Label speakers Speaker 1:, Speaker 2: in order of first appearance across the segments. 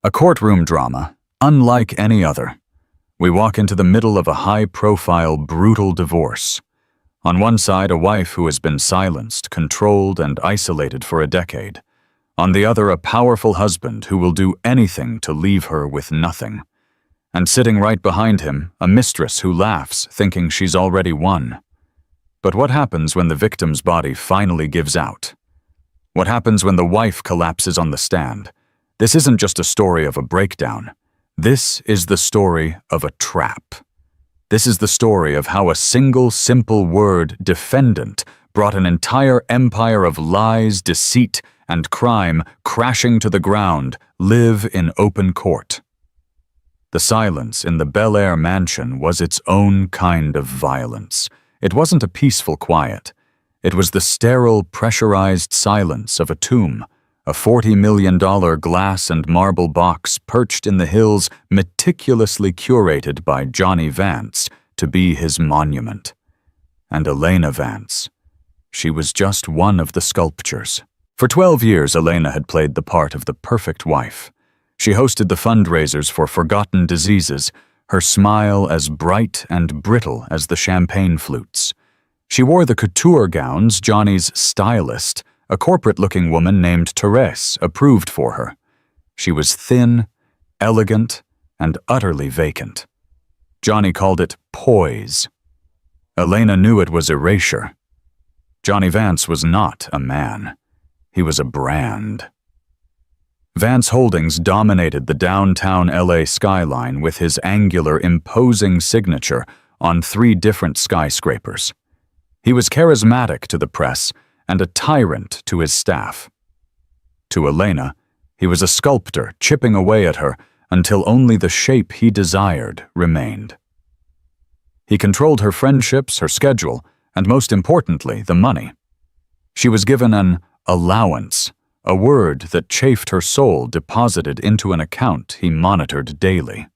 Speaker 1: A courtroom drama, unlike any other. We walk into the middle of a high-profile, brutal divorce. On one side, a wife who has been silenced, controlled, and isolated for a decade. On the other, a powerful husband who will do anything to leave her with nothing. And sitting right behind him, a mistress who laughs, thinking she's already won. But what happens when the victim's body finally gives out? What happens when the wife collapses on the stand? This isn't just a story of a breakdown. This is the story of a trap. This is the story of how a single, simple word, defendant, brought an entire empire of lies, deceit, and crime crashing to the ground, live in open court. The silence in the Bel Air mansion was its own kind of violence. It wasn't a peaceful quiet. It was the sterile, pressurized silence of a tomb, a $40 million glass and marble box perched in the hills, meticulously curated by Johnny Vance to be his monument. And Elena Vance. She was just one of the sculptures. For 12 years, Elena had played the part of the perfect wife. She hosted the fundraisers for forgotten diseases, her smile as bright and brittle as the champagne flutes. She wore the couture gowns Johnny's stylist, a corporate-looking woman named Therese, approved for her. She was thin, elegant, and utterly vacant. Johnny called it poise. Elena knew it was erasure. Johnny Vance was not a man. He was a brand. Vance Holdings dominated the downtown LA skyline with his angular, imposing signature on 3 different skyscrapers. He was charismatic to the press and a tyrant to his staff. To Elena, he was a sculptor chipping away at her until only the shape he desired remained. He controlled her friendships, her schedule, and most importantly, the money. She was given an allowance, a word that chafed her soul deposited into an account he monitored daily.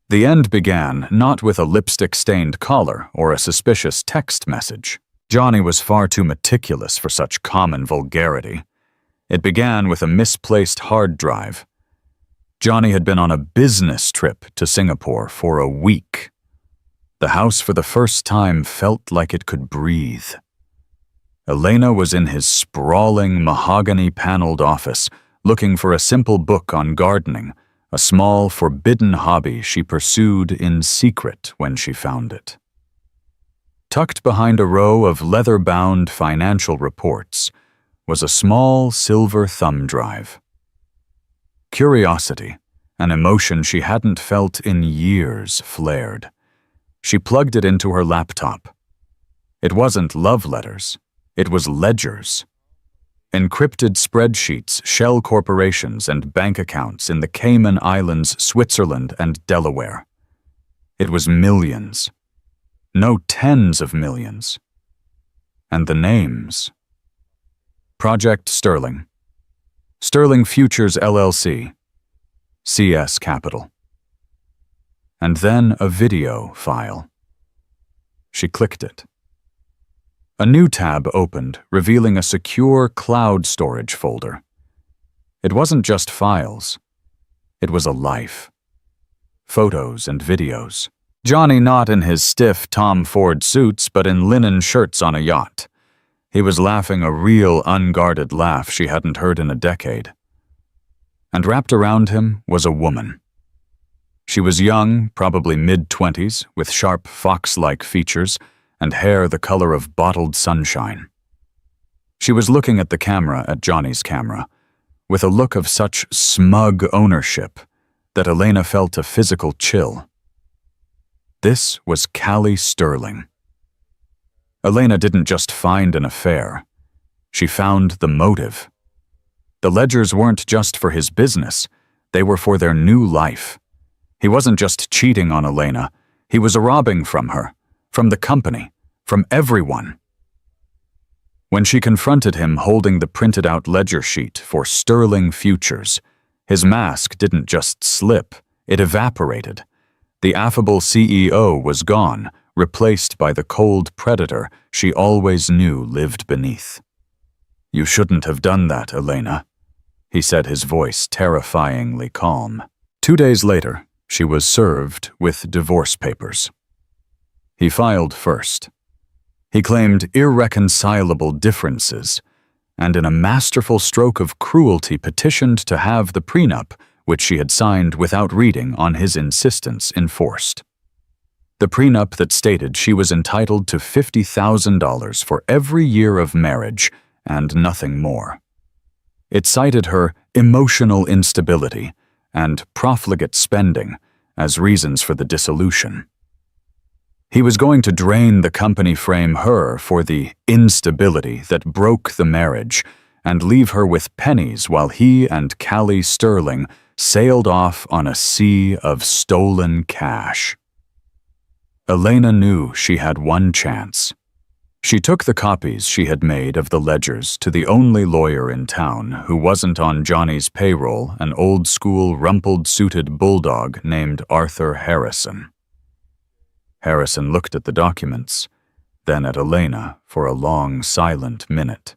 Speaker 1: The end began not with a lipstick-stained collar or a suspicious text message. Johnny was far too meticulous for such common vulgarity. It began with a misplaced hard drive. Johnny had been on a business trip to Singapore for a week. The house for the first time felt like it could breathe. Elena was in his sprawling, mahogany-paneled office, looking for a simple book on gardening, a small, forbidden hobby she pursued in secret when she found it. Tucked behind a row of leather-bound financial reports was a small silver thumb drive. Curiosity, an emotion she hadn't felt in years, flared. She plugged it into her laptop. It wasn't love letters. It was ledgers. Encrypted spreadsheets, shell corporations, and bank accounts in the Cayman Islands, Switzerland, and Delaware. It was millions. No tens of millions. And the names. Project Sterling. Sterling Futures LLC. CS Capital. And then a video file. She clicked it. A new tab opened, revealing a secure cloud storage folder. It wasn't just files. It was a life. Photos and videos. Johnny not in his stiff Tom Ford suits, but in linen shirts on a yacht. He was laughing a real unguarded laugh she hadn't heard in a decade. And wrapped around him was a woman. She was young, probably mid-20s, with sharp fox-like features and hair the color of bottled sunshine. She was looking at the camera, at Johnny's camera, with a look of such smug ownership that Elena felt a physical chill. This was Callie Sterling. Elena didn't just find an affair. She found the motive. The ledgers weren't just for his business. They were for their new life. He wasn't just cheating on Elena. He was robbing from her, from the company, from everyone. When she confronted him holding the printed-out ledger sheet for Sterling Futures, his mask didn't just slip, it evaporated. The affable CEO was gone, replaced by the cold predator she always knew lived beneath. "You shouldn't have done that, Elena." he said, his voice terrifyingly calm. 2 days later, she was served with divorce papers. He filed first. He claimed irreconcilable differences, and in a masterful stroke of cruelty petitioned to have the prenup, which she had signed without reading on his insistence, enforced. The prenup that stated she was entitled to $50,000 for every year of marriage and nothing more. It cited her emotional instability and profligate spending as reasons for the dissolution. He was going to drain the company, frame her for the instability that broke the marriage, and leave her with pennies while he and Callie Sterling sailed off on a sea of stolen cash. Elena knew she had one chance. She took the copies she had made of the ledgers to the only lawyer in town who wasn't on Johnny's payroll, an old-school, rumpled-suited bulldog named Arthur Harrison. Harrison looked at the documents, then at Elena for a long, silent minute.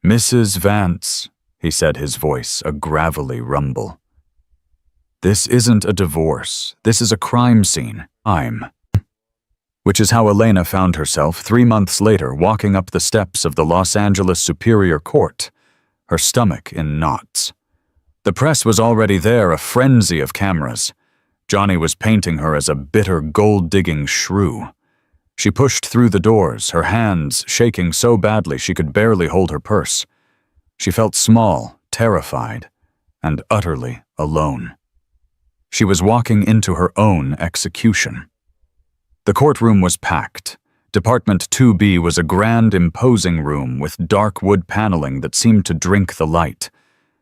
Speaker 1: "Mrs. Vance," he said, his voice a gravelly rumble. "This isn't a divorce. This is a crime scene. Which is how Elena found herself 3 months later walking up the steps of the Los Angeles Superior Court, her stomach in knots. The press was already there, a frenzy of cameras. Johnny was painting her as a bitter, gold-digging shrew. She pushed through the doors, her hands shaking so badly she could barely hold her purse. She felt small, terrified, and utterly alone. She was walking into her own execution. The courtroom was packed. Department 2B was a grand, imposing room with dark wood paneling that seemed to drink the light.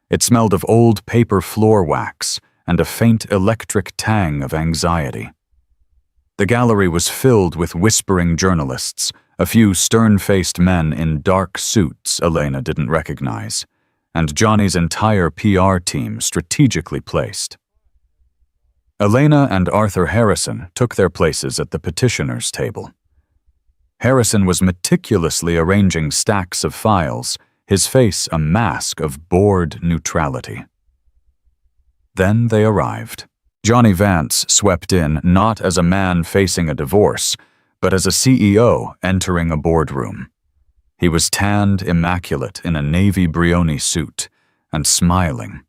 Speaker 1: It smelled of old paper floor wax and a faint electric tang of anxiety. The gallery was filled with whispering journalists, a few stern-faced men in dark suits Elena didn't recognize, and Johnny's entire PR team strategically placed. Elena and Arthur Harrison took their places at the petitioner's table. Harrison was meticulously arranging stacks of files, his face a mask of bored neutrality. Then they arrived. Johnny Vance swept in not as a man facing a divorce, but as a CEO entering a boardroom. He was tanned, immaculate in a navy Brioni suit, and smiling.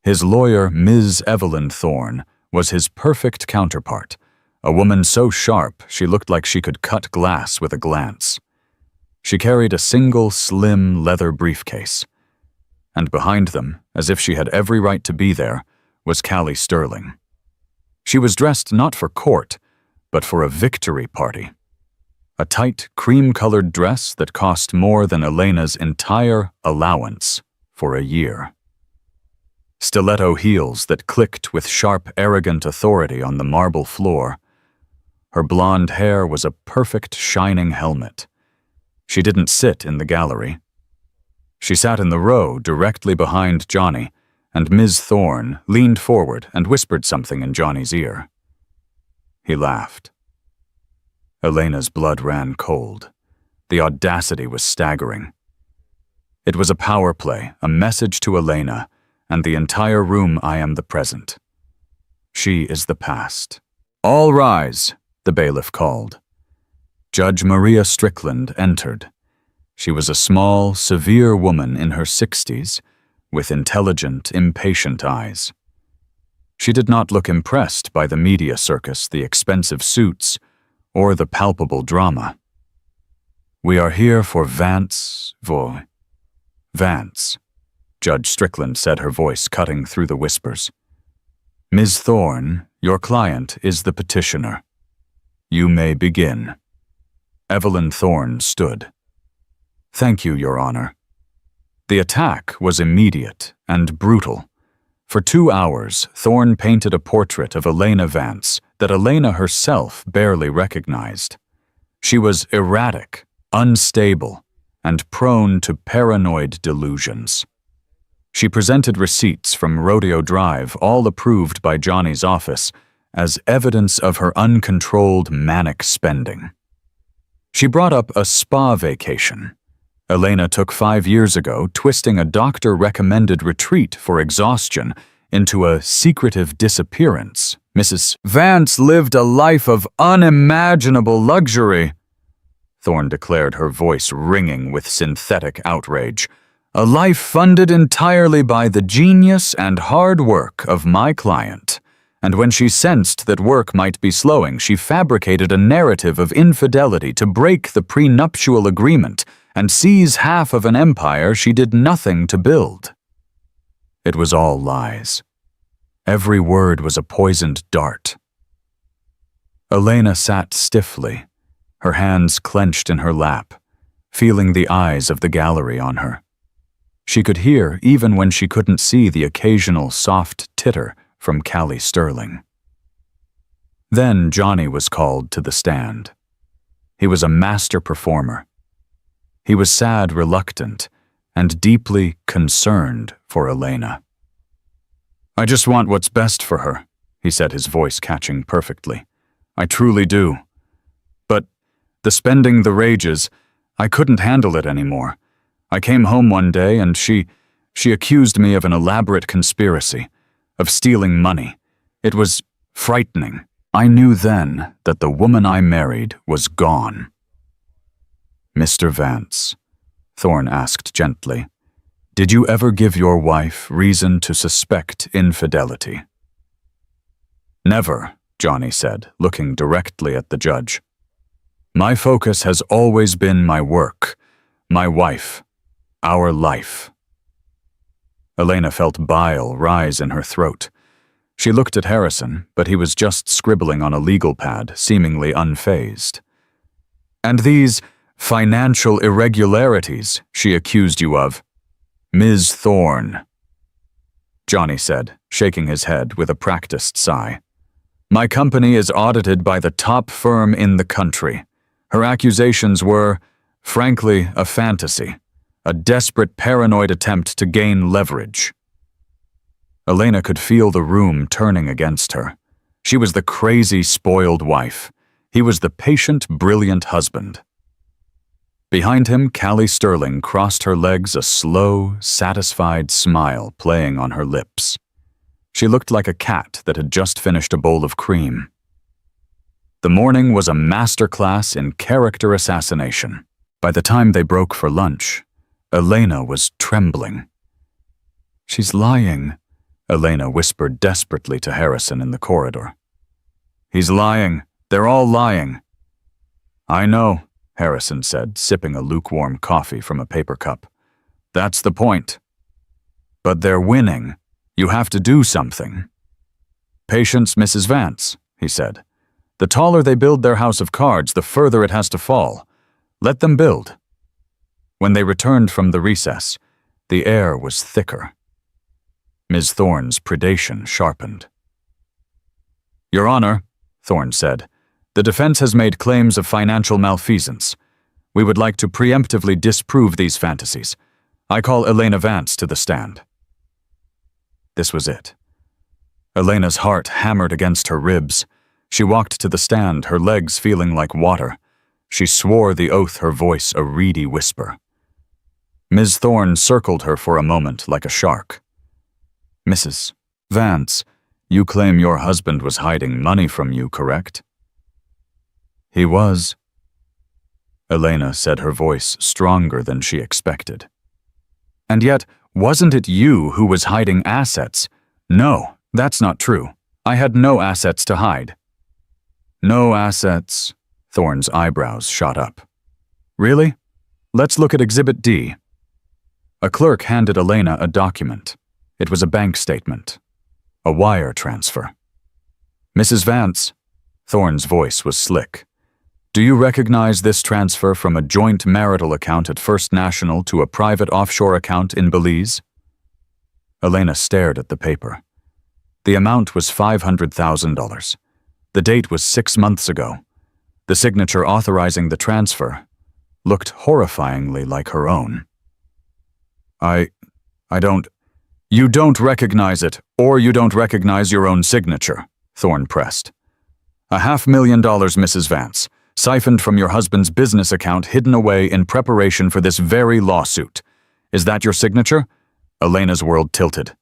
Speaker 1: His lawyer, Ms. Evelyn Thorne, was his perfect counterpart, a woman so sharp she looked like she could cut glass with a glance. She carried a single, slim leather briefcase. And behind them, as if she had every right to be there, was Callie Sterling. She was dressed not for court, but for a victory party. A tight, cream-colored dress that cost more than Elena's entire allowance for a year. Stiletto heels that clicked with sharp, arrogant authority on the marble floor. Her blonde hair was a perfect, shining helmet. She didn't sit in the gallery. She sat in the row directly behind Johnny, and Ms. Thorne leaned forward and whispered something in Johnny's ear. He laughed. Elena's blood ran cold. The audacity was staggering. It was a power play, a message to Elena, and the entire room. I am the present. She is the past. All rise, the bailiff called. Judge Maria Strickland entered. She was a small, severe woman in her 60s, with intelligent, impatient eyes. She did not look impressed by the media circus, the expensive suits, or the palpable drama. "We are here for Vance, Vance," Judge Strickland said, her voice cutting through the whispers. "Ms. Thorne, your client is the petitioner. You may begin." Evelyn Thorne stood. "Thank you, Your Honor." The attack was immediate and brutal. For 2 hours, Thorne painted a portrait of Elena Vance that Elena herself barely recognized. She was erratic, unstable, and prone to paranoid delusions. She presented receipts from Rodeo Drive, all approved by Johnny's office, as evidence of her uncontrolled manic spending. She brought up a spa vacation, Elena took 5 years ago, twisting a doctor-recommended retreat for exhaustion into a secretive disappearance. Mrs. Vance lived a life of unimaginable luxury, Thorne declared, her voice ringing with synthetic outrage. A life funded entirely by the genius and hard work of my client. And when she sensed that work might be slowing, she fabricated a narrative of infidelity to break the prenuptial agreement and seize half of an empire she did nothing to build. It was all lies. Every word was a poisoned dart. Elena sat stiffly, her hands clenched in her lap, feeling the eyes of the gallery on her. She could hear even when she couldn't see the occasional soft titter from Callie Sterling. Then Johnny was called to the stand. He was a master performer. He was sad, reluctant, and deeply concerned for Elena. I just want what's best for her, he said, his voice catching perfectly. I truly do. But the spending the rages, I couldn't handle it anymore. I came home one day and she accused me of an elaborate conspiracy, of stealing money. It was frightening. I knew then that the woman I married was gone. Mr. Vance, Thorne asked gently, did you ever give your wife reason to suspect infidelity? Never, Johnny said, looking directly at the judge. My focus has always been my work, my wife, our life. Elena felt bile rise in her throat. She looked at Harrison, but he was just scribbling on a legal pad, seemingly unfazed. And these financial irregularities she accused you of, Ms. Thorne, Johnny said, shaking his head with a practiced sigh. My company is audited by the top firm in the country. Her accusations were, frankly, a fantasy, a desperate paranoid attempt to gain leverage. Elena could feel the room turning against her. She was the crazy, spoiled wife. He was the patient, brilliant husband. Behind him, Callie Sterling crossed her legs, a slow, satisfied smile playing on her lips. She looked like a cat that had just finished a bowl of cream. The morning was a masterclass in character assassination. By the time they broke for lunch, Elena was trembling. She's lying, Elena whispered desperately to Harrison in the corridor. He's lying. They're all lying. I know, Harrison said, sipping a lukewarm coffee from a paper cup. That's the point. But they're winning. You have to do something. Patience, Mrs. Vance, he said. The taller they build their house of cards, the further it has to fall. Let them build. When they returned from the recess, the air was thicker. Ms. Thorne's predation sharpened. Your Honor, Thorne said, the defense has made claims of financial malfeasance. We would like to preemptively disprove these fantasies. I call Elena Vance to the stand. This was it. Elena's heart hammered against her ribs. She walked to the stand, her legs feeling like water. She swore the oath, her voice a reedy whisper. Ms. Thorne circled her for a moment like a shark. Mrs. Vance, you claim your husband was hiding money from you, correct? He was. Elena said, her voice stronger than she expected. And yet, wasn't it you who was hiding assets? No, that's not true. I had no assets to hide. No assets. Thorne's eyebrows shot up. Really? Let's look at Exhibit D. A clerk handed Elena a document. It was a bank statement. A wire transfer. Mrs. Vance, Thorne's voice was slick. Do you recognize this transfer from a joint marital account at First National to a private offshore account in Belize? Elena stared at the paper. The amount was $500,000. The date was 6 months ago. The signature authorizing the transfer looked horrifyingly like her own. You don't recognize it, or you don't recognize your own signature, Thorne pressed. $500,000, Mrs. Vance. siphoned from your husband's business account, hidden away in preparation for this very lawsuit. Is that your signature?" Elena's world tilted.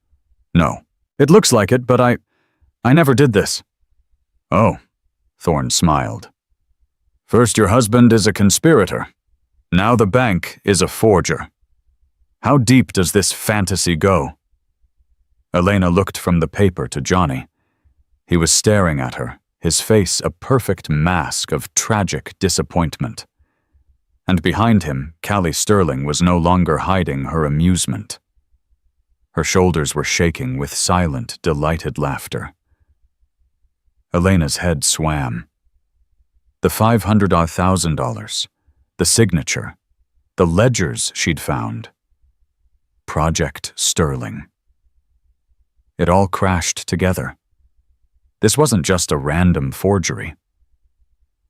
Speaker 1: "No. It looks like it, but I never did this." "Oh," Thorne smiled. "First your husband is a conspirator. Now the bank is a forger. How deep does this fantasy go?" Elena looked from the paper to Johnny. He was staring at her, his face a perfect mask of tragic disappointment. And behind him, Callie Sterling was no longer hiding her amusement. Her shoulders were shaking with silent, delighted laughter. Elena's head swam. The $500,000, the signature, the ledgers she'd found. Project Sterling. It all crashed together. This wasn't just a random forgery.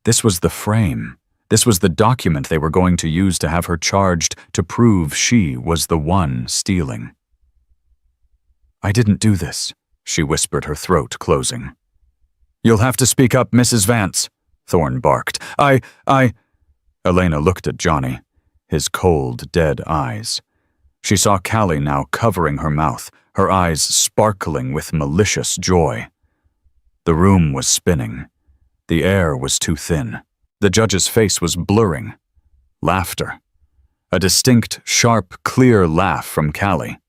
Speaker 1: This was the frame. This was the document they were going to use to have her charged to prove she was the one stealing. "I didn't do this," she whispered, her throat closing. "You'll have to speak up, Mrs. Vance," Thorne barked. I... Elena looked at Johnny, his cold, dead eyes. She saw Callie now covering her mouth, her eyes sparkling with malicious joy. The room was spinning. The air was too thin. The judge's face was blurring. Laughter. A distinct, sharp, clear laugh from Callie.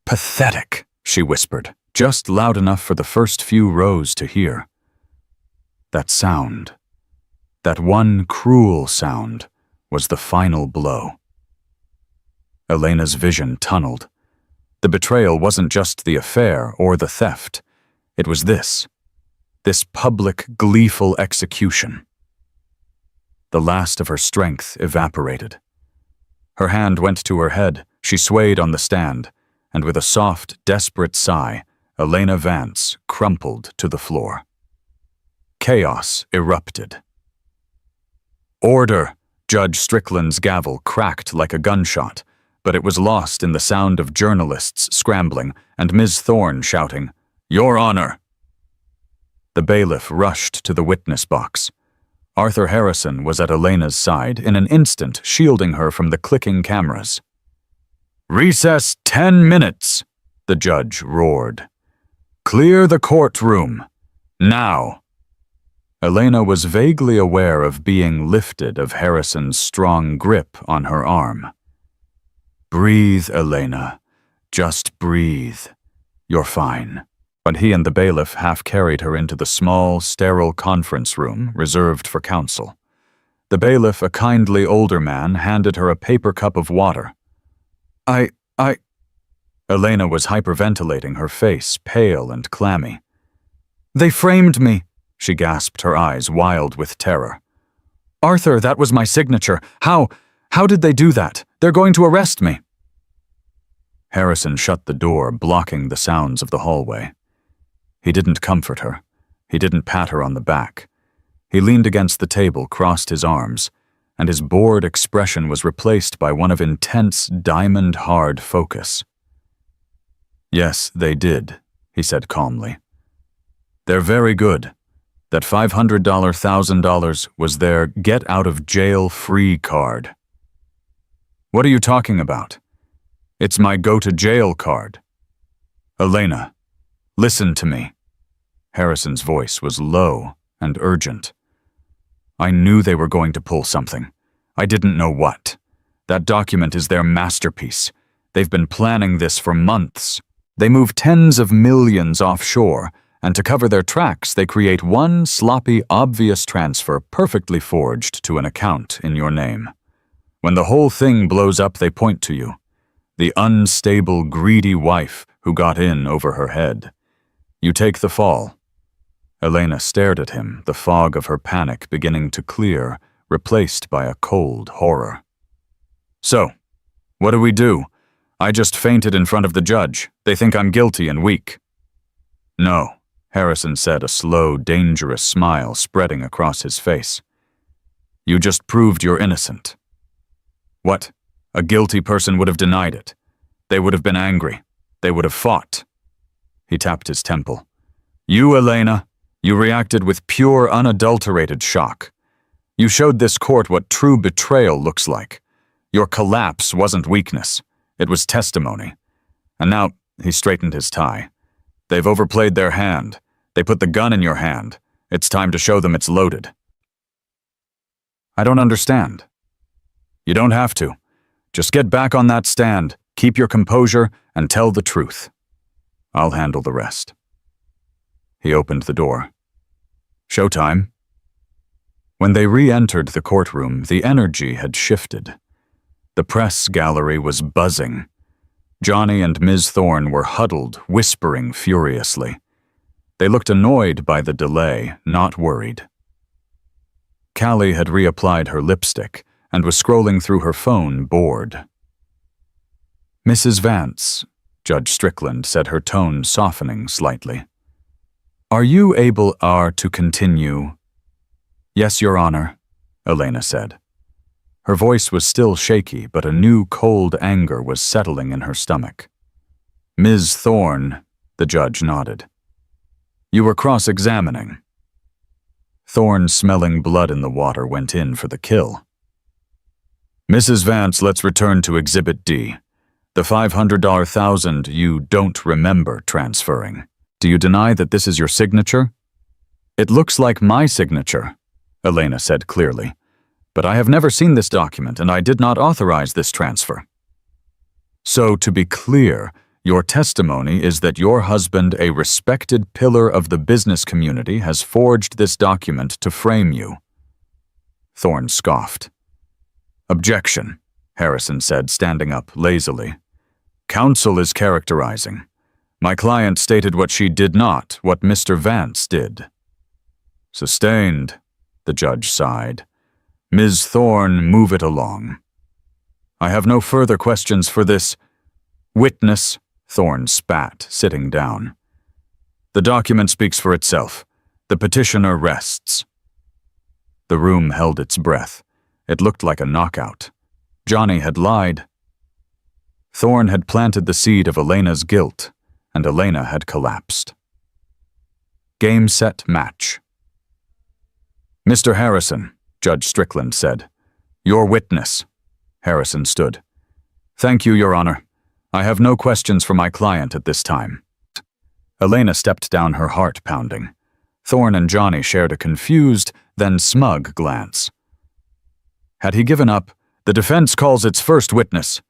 Speaker 1: "Pathetic," she whispered, just loud enough for the first few rows to hear. That sound, that one cruel sound, was the final blow. Elena's vision tunneled. The betrayal wasn't just the affair or the theft. It was this public, gleeful execution. The last of her strength evaporated. Her hand went to her head, she swayed on the stand, and with a soft, desperate sigh, Elena Vance crumpled to the floor. Chaos erupted. "Order!" Judge Strickland's gavel cracked like a gunshot, but it was lost in the sound of journalists scrambling and Ms. Thorne shouting, "Your Honor!" The bailiff rushed to the witness box. Arthur Harrison was at Elena's side in an instant, shielding her from the clicking cameras. "Recess 10 minutes!" the judge roared. "Clear the courtroom! Now!" Elena was vaguely aware of being lifted of Harrison's strong grip on her arm. "Breathe, Elena. Just breathe. You're fine." But he and the bailiff half carried her into the small, sterile conference room reserved for counsel. The bailiff, a kindly older man, handed her a paper cup of water. I... Elena was hyperventilating, her face pale and clammy. "They framed me," she gasped, her eyes wild with terror. "Arthur, that was my signature. How did they do that? They're going to arrest me." Harrison shut the door, blocking the sounds of the hallway. He didn't comfort her. He didn't pat her on the back. He leaned against the table, crossed his arms, and his bored expression was replaced by one of intense, diamond-hard focus. "Yes, they did," he said calmly. "They're very good. That $500,000 was their get-out-of-jail-free card." "What are you talking about?" "It's my go-to-jail card." "Elena, listen to me." Harrison's voice was low and urgent. "I knew they were going to pull something. I didn't know what. That document is their masterpiece. They've been planning this for months. They move tens of millions offshore, and to cover their tracks, they create one sloppy, obvious transfer perfectly forged to an account in your name. When the whole thing blows up, they point to you. The unstable, greedy wife who got in over her head. You take the fall." Elena stared at him, the fog of her panic beginning to clear, replaced by a cold horror. "So, what do we do? I just fainted in front of the judge. They think I'm guilty and weak." "No," Harrison said, a slow, dangerous smile spreading across his face. "You just proved you're innocent." "What? A guilty person would have denied it. They would have been angry. They would have fought." He tapped his temple. "You, Elena, you reacted with pure, unadulterated shock. You showed this court what true betrayal looks like. Your collapse wasn't weakness. It was testimony. And now, he straightened his tie. They've overplayed their hand. They put the gun in your hand. It's time to show them it's loaded. I don't understand. You don't have to. Just get back on that stand, keep your composure, and tell the truth. I'll handle the rest. He opened the door. Showtime. When they re-entered the courtroom, the energy had shifted. The press gallery was buzzing. Johnny and Ms. Thorne were huddled, whispering furiously. They looked annoyed by the delay, not worried. Callie had reapplied her lipstick and was scrolling through her phone, bored. Mrs. Vance, Judge Strickland said, her tone softening slightly. Are you able to continue? Yes, Your Honor, Elena said. Her voice was still shaky, but a new cold anger was settling in her stomach. Ms. Thorne, the judge nodded. You were cross-examining. Thorne, smelling blood in the water, went in for the kill. Mrs. Vance, let's return to Exhibit D. The $500,000 you don't remember transferring. Do you deny that this is your signature? It looks like my signature, Elena said clearly. But I have never seen this document, and I did not authorize this transfer. So, to be clear, your testimony is that your husband, a respected pillar of the business community, has forged this document to frame you. Thorne scoffed. Objection, Harrison said, standing up lazily. Counsel is characterizing. My client stated what she did not, what Mr. Vance did. Sustained, the judge sighed. Ms. Thorne, move it along. I have no further questions for this witness, Thorne spat, sitting down. The document speaks for itself. The petitioner rests. The room held its breath. It looked like a knockout. Johnny had lied. Thorne had planted the seed of Elena's guilt, and Elena had collapsed. Game, set, match. Mr. Harrison, Judge Strickland said. Your witness. Harrison stood. Thank you, Your Honor. I have no questions for my client at this time. Elena stepped down, her heart pounding. Thorne and Johnny shared a confused, then smug glance. Had he given up? The defense calls its first witness,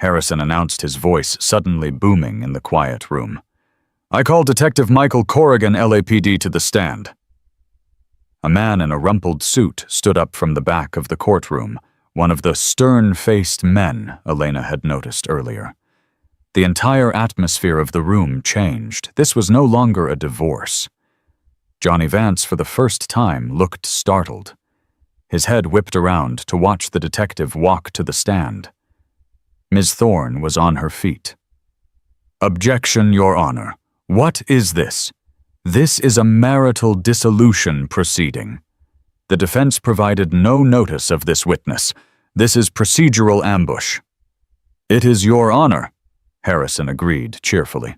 Speaker 1: Harrison announced, his voice suddenly booming in the quiet room. I call Detective Michael Corrigan, LAPD, to the stand. A man in a rumpled suit stood up from the back of the courtroom, one of the stern-faced men Elena had noticed earlier. The entire atmosphere of the room changed. This was no longer a divorce. Johnny Vance, for the first time, looked startled. His head whipped around to watch the detective walk to the stand. Ms. Thorne was on her feet. Objection, Your Honor. What is this? This is a marital dissolution proceeding. The defense provided no notice of this witness. This is procedural ambush. It is Your Honor, Harrison agreed cheerfully.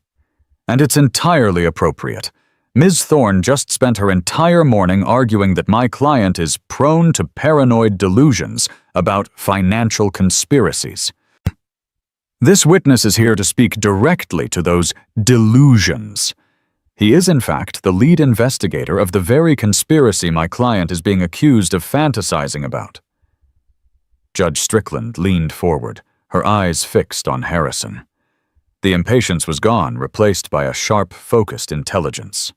Speaker 1: And it's entirely appropriate. Ms. Thorne just spent her entire morning arguing that my client is prone to paranoid delusions about financial conspiracies. This witness is here to speak directly to those delusions. He is, in fact, the lead investigator of the very conspiracy my client is being accused of fantasizing about. Judge Strickland leaned forward, her eyes fixed on Harrison. The impatience was gone, replaced by a sharp, focused intelligence.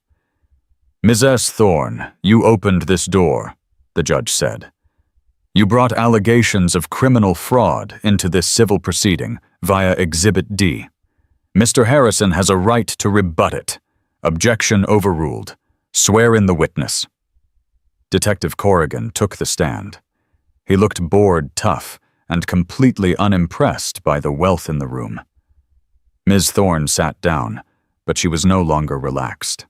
Speaker 1: Mrs. Thorne, you opened this door, the judge said. You brought allegations of criminal fraud into this civil proceeding via Exhibit D. Mr. Harrison has a right to rebut it. Objection overruled. Swear in the witness. Detective Corrigan took the stand. He looked bored, tough, and completely unimpressed by the wealth in the room. Ms. Thorne sat down, but she was no longer relaxed.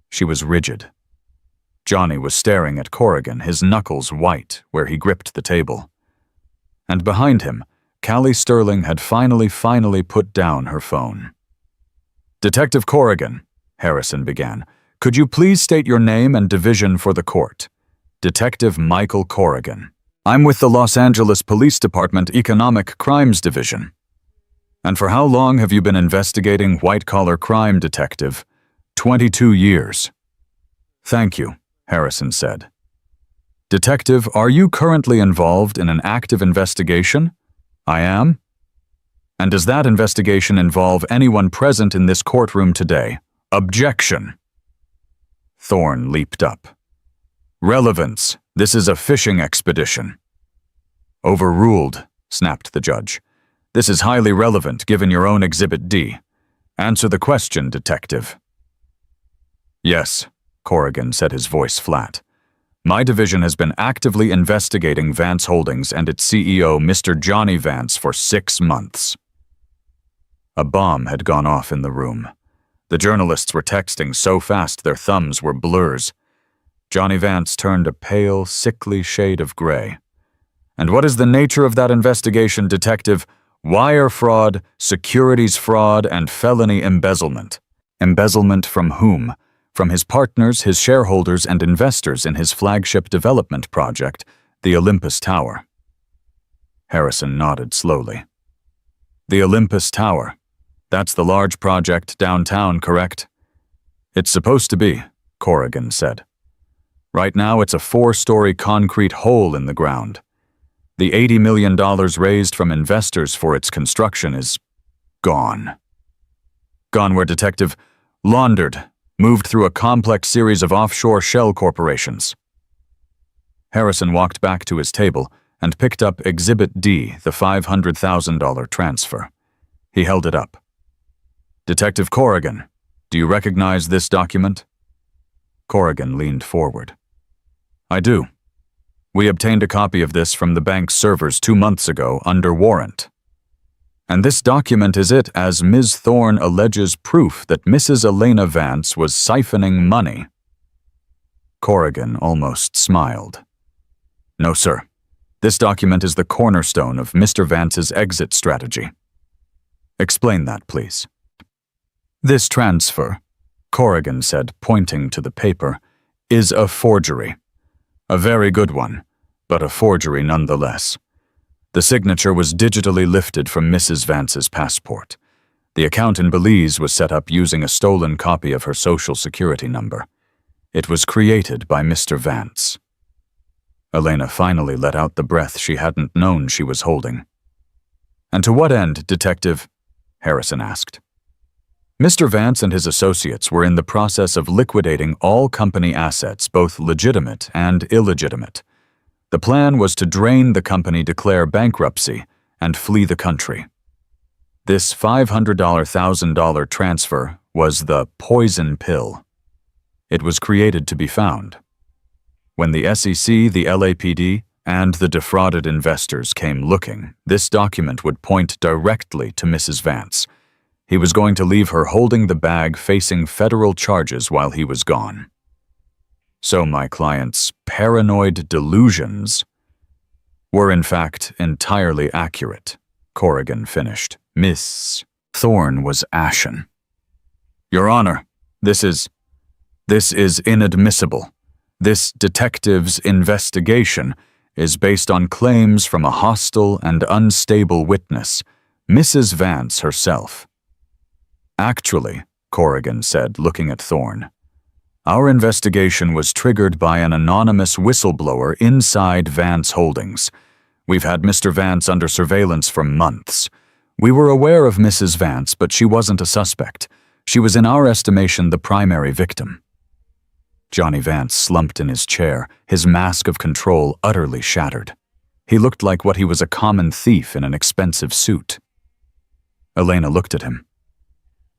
Speaker 1: She was rigid. Johnny was staring at Corrigan, his knuckles white where he gripped the table. And behind him, Callie Sterling had finally put down her phone. Detective Corrigan, Harrison began, could you please state your name and division for the court? Detective Michael Corrigan. I'm with the Los Angeles Police Department Economic Crimes Division. And for how long have you been investigating white-collar crime, Detective? 22 years. Thank you, Harrison said. Detective, are you currently involved in an active investigation? I am. And does that investigation involve anyone present in this courtroom today? Objection. Thorne leaped up. Relevance. This is a fishing expedition. Overruled, snapped the judge. This is highly relevant given your own Exhibit D. Answer the question, Detective. Yes, Corrigan said, his voice flat. My division has been actively investigating Vance Holdings and its CEO, Mr. Johnny Vance, for 6 months. A bomb had gone off in the room. The journalists were texting so fast their thumbs were blurs. Johnny Vance turned a pale, sickly shade of gray. And what is the nature of that investigation, Detective? Wire fraud, securities fraud, and felony embezzlement. Embezzlement from whom? From his partners, his shareholders, and investors in his flagship development project, the Olympus Tower. Harrison nodded slowly. The Olympus Tower. That's the large project downtown, correct? It's supposed to be, Corrigan said. Right now it's a 4-story concrete hole in the ground. The $80 million raised from investors for its construction is gone. Gone where, Detective? Laundered, moved through a complex series of offshore shell corporations. Harrison walked back to his table and picked up Exhibit D, the $500,000 transfer. He held it up. Detective Corrigan, do you recognize this document? Corrigan leaned forward. I do. We obtained a copy of this from the bank's servers 2 months ago under warrant. And this document is it, as Ms. Thorne alleges proof that Mrs. Elena Vance was siphoning money. Corrigan almost smiled. No, sir. This document is the cornerstone of Mr. Vance's exit strategy. Explain that, please. This transfer, Corrigan said, pointing to the paper, is a forgery. A very good one, but a forgery nonetheless. The signature was digitally lifted from Mrs. Vance's passport. The account in Belize was set up using a stolen copy of her social security number. It was created by Mr. Vance. Elena finally let out the breath she hadn't known she was holding. And to what end, Detective? Harrison asked. Mr. Vance and his associates were in the process of liquidating all company assets, both legitimate and illegitimate. The plan was to drain the company, declare bankruptcy, and flee the country. This $500,000 transfer was the poison pill. It was created to be found. When the SEC, the LAPD, and the defrauded investors came looking, this document would point directly to Mrs. Vance. He was going to leave her holding the bag, facing federal charges while he was gone. So my client's paranoid delusions were in fact entirely accurate, Corrigan finished. Miss Thorne was ashen. Your Honor, this is inadmissible. This detective's investigation is based on claims from a hostile and unstable witness, Mrs. Vance herself. Actually, Corrigan said, looking at Thorne, our investigation was triggered by an anonymous whistleblower inside Vance Holdings. We've had Mr. Vance under surveillance for months. We were aware of Mrs. Vance, but she wasn't a suspect. She was, in our estimation, the primary victim. Johnny Vance slumped in his chair, his mask of control utterly shattered. He looked like what he was, a common thief in an expensive suit. Elena looked at him.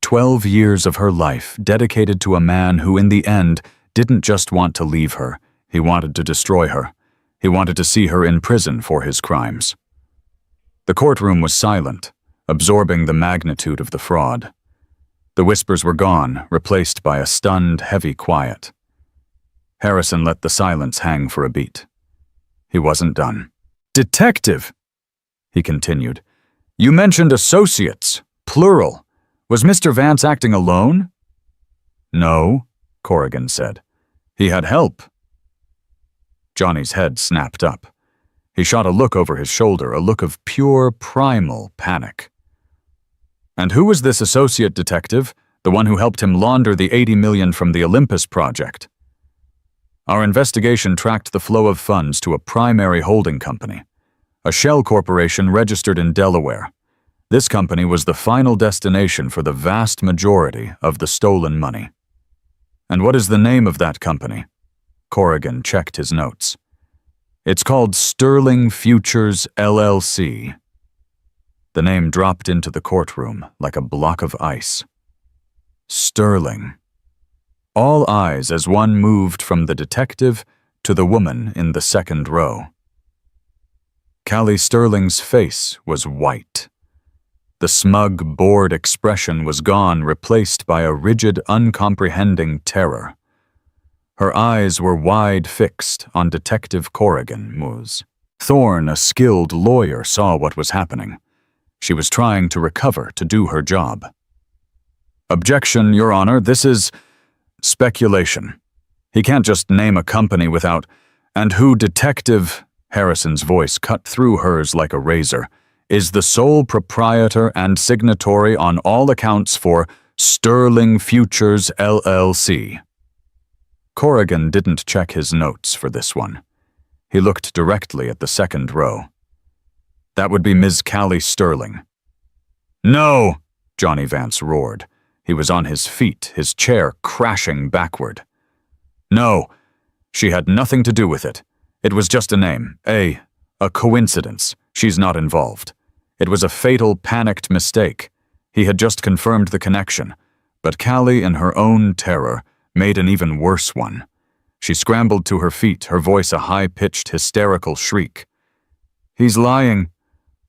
Speaker 1: 12 years of her life dedicated to a man who, in the end, didn't just want to leave her. He wanted to destroy her. He wanted to see her in prison for his crimes. The courtroom was silent, absorbing the magnitude of the fraud. The whispers were gone, replaced by a stunned, heavy quiet. Harrison let the silence hang for a beat. He wasn't done. Detective, he continued, you mentioned associates, plural. Was Mr. Vance acting alone? No, Corrigan said. He had help. Johnny's head snapped up. He shot a look over his shoulder, a look of pure, primal panic. And who was this associate detective, the one who helped him launder the $80 million from the Olympus project? Our investigation tracked the flow of funds to a primary holding company, a shell corporation registered in Delaware. This company was the final destination for the vast majority of the stolen money. And what is the name of that company? Corrigan checked his notes. It's called Sterling Futures, LLC. The name dropped into the courtroom like a block of ice. Sterling. All eyes as one moved from the detective to the woman in the second row. Callie Sterling's face was white. The smug, bored expression was gone, replaced by a rigid, uncomprehending terror. Her eyes were wide fixed on Detective Corrigan Moose. Thorne, a skilled lawyer, saw what was happening. She was trying to recover to do her job. Objection, Your Honor, this is speculation. He can't just name a company without, and who Detective, Harrison's voice cut through hers like a razor, is the sole proprietor and signatory on all accounts for Sterling Futures, LLC. Corrigan didn't check his notes for this one. He looked directly at the second row. That would be Ms. Callie Sterling. No! Johnny Vance roared. He was on his feet, his chair crashing backward. No, she had nothing to do with it. It was just a name, a coincidence. She's not involved. It was a fatal, panicked mistake. He had just confirmed the connection, but Callie, in her own terror, made an even worse one. She scrambled to her feet, her voice a high-pitched, hysterical shriek. He's lying.